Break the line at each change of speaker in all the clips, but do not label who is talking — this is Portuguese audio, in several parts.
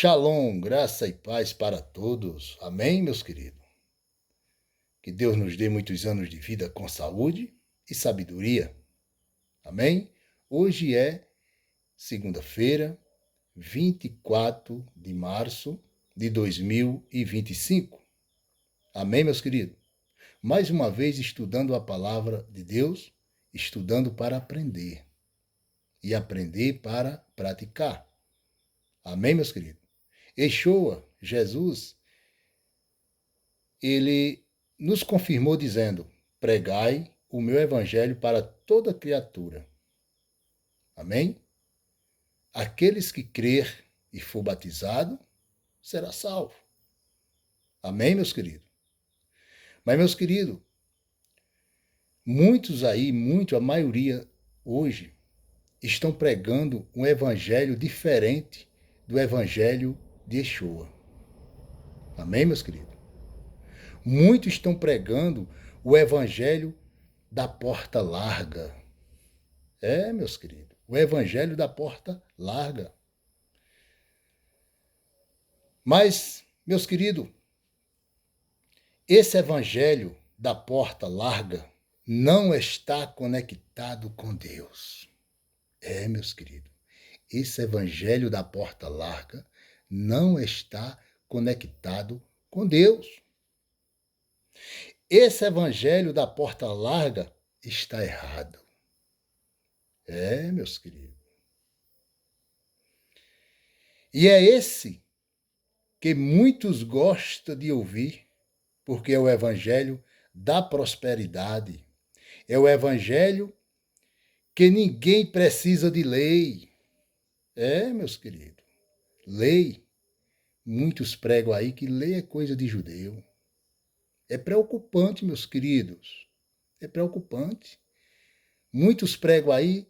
Shalom, graça e paz para todos. Amém, meus queridos? Que Deus nos dê muitos anos de vida com saúde e sabedoria. Amém? Hoje é segunda-feira, 24 de março de 2025. Amém, meus queridos? Mais uma vez estudando a palavra de Deus, estudando para aprender e aprender para praticar. Amém, meus queridos? Yeshua, Jesus, ele nos confirmou dizendo: pregai o meu evangelho para toda criatura. Amém? Aqueles que crer e for batizado, será salvo. Amém, meus queridos? Mas, meus queridos, muitos aí, a maioria hoje, estão pregando um evangelho diferente do evangelho de Yeshua. Amém, meus queridos? Muitos estão pregando o evangelho da porta larga. Meus queridos, o evangelho da porta larga. Mas, meus queridos, esse evangelho da porta larga não está conectado com Deus. Meus queridos, esse evangelho da porta larga não está conectado com Deus. Esse evangelho da porta larga está errado. Meus queridos. E é esse que muitos gostam de ouvir, porque é o evangelho da prosperidade. É o evangelho que ninguém precisa de lei. Meus queridos. Lei. Muitos pregam aí que lei é coisa de judeu. É preocupante, meus queridos. É preocupante. Muitos pregam aí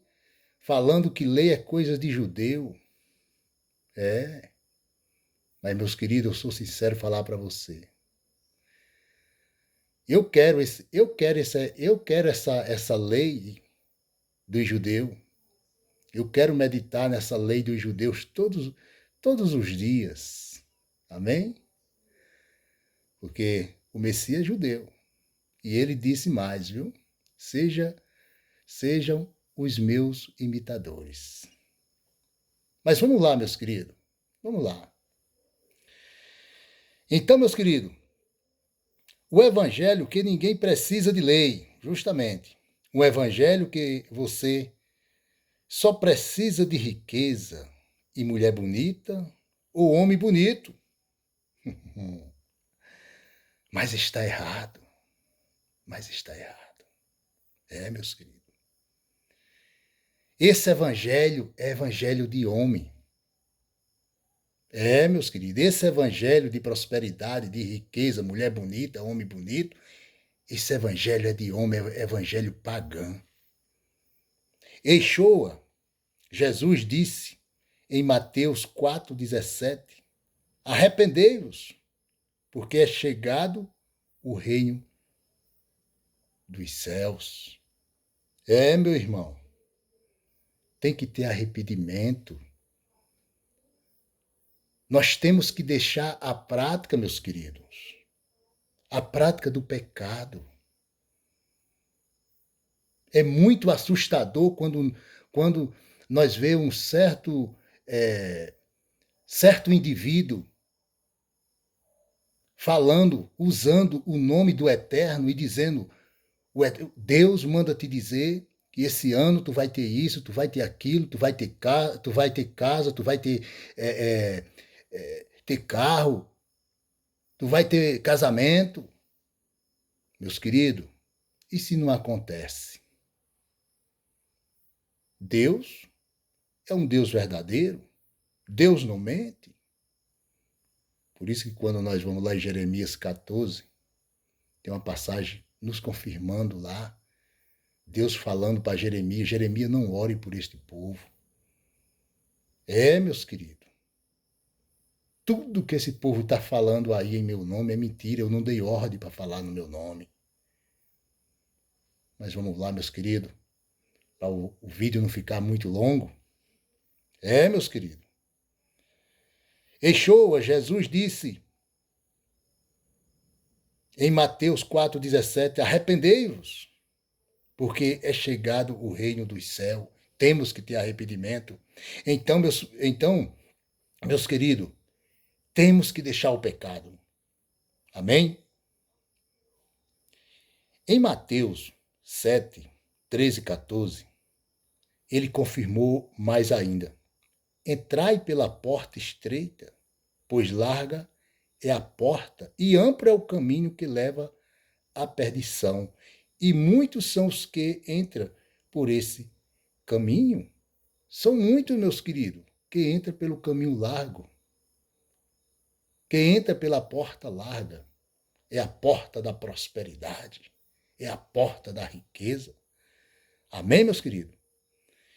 falando que lei é coisa de judeu. Mas, meus queridos, eu sou sincero falar para você. Eu quero essa lei do judeu. Eu quero meditar nessa lei dos judeus todos os dias. Amém? Porque o Messias é judeu. E ele disse mais, viu? Sejam os meus imitadores. Mas vamos lá, meus queridos. Vamos lá. Então, meus queridos, o evangelho que ninguém precisa de lei, justamente. Um evangelho que você só precisa de riqueza e mulher bonita ou homem bonito. Mas está errado. Meus queridos. Esse evangelho é evangelho de homem. Meus queridos, esse evangelho de prosperidade, de riqueza, mulher bonita, homem bonito, esse evangelho é de homem, é evangelho pagão. Yeshua, Jesus disse em Mateus 4,17, arrependei-vos, porque é chegado o reino dos céus. Meu irmão, tem que ter arrependimento. Nós temos que deixar a prática, meus queridos, a prática do pecado. É muito assustador quando nós vemos certo indivíduo falando, usando o nome do Eterno e dizendo: Deus manda te dizer que esse ano tu vai ter isso, tu vai ter aquilo, tu vai ter casa, tu vai ter ter carro, tu vai ter casamento. Meus queridos, e se não acontece? Deus é um Deus verdadeiro. Deus não mente. Por isso que quando nós vamos lá em Jeremias 14, tem uma passagem nos confirmando lá, Deus falando para Jeremias: Jeremias, não ore por este povo. Meus queridos, tudo que esse povo está falando aí em meu nome é mentira. Eu não dei ordem para falar no meu nome. Mas vamos lá, meus queridos, para o vídeo não ficar muito longo. Meus queridos, Yeshua, Jesus disse em Mateus 4,17, arrependei-vos, porque é chegado o reino dos céus. Temos que ter arrependimento. Então, meus queridos, temos que deixar o pecado. Amém? Em Mateus 7, 13 e 14, ele confirmou mais ainda. Entrai pela porta estreita, pois larga é a porta e amplo é o caminho que leva à perdição. E muitos são os que entram por esse caminho. São muitos, meus queridos, que entram pelo caminho largo, que entram pela porta larga. É a porta da prosperidade, é a porta da riqueza. Amém, meus queridos?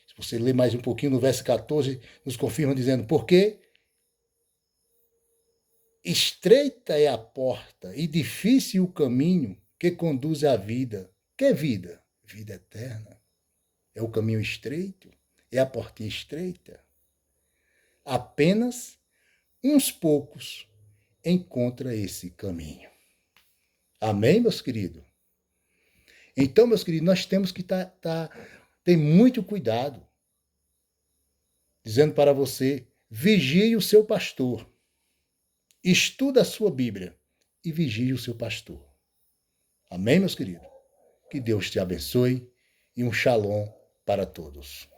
Se você ler mais um pouquinho no verso 14, nos confirma dizendo, porque estreita é a porta e difícil o caminho que conduz à vida. Que vida? Vida eterna. É o caminho estreito, é a portinha estreita. Apenas uns poucos encontram esse caminho. Amém, meus queridos? Então, meus queridos, nós temos que ter muito cuidado. Dizendo para você, vigie o seu pastor. Estuda a sua Bíblia e vigie o seu pastor. Amém, meus queridos? Que Deus te abençoe e um shalom para todos.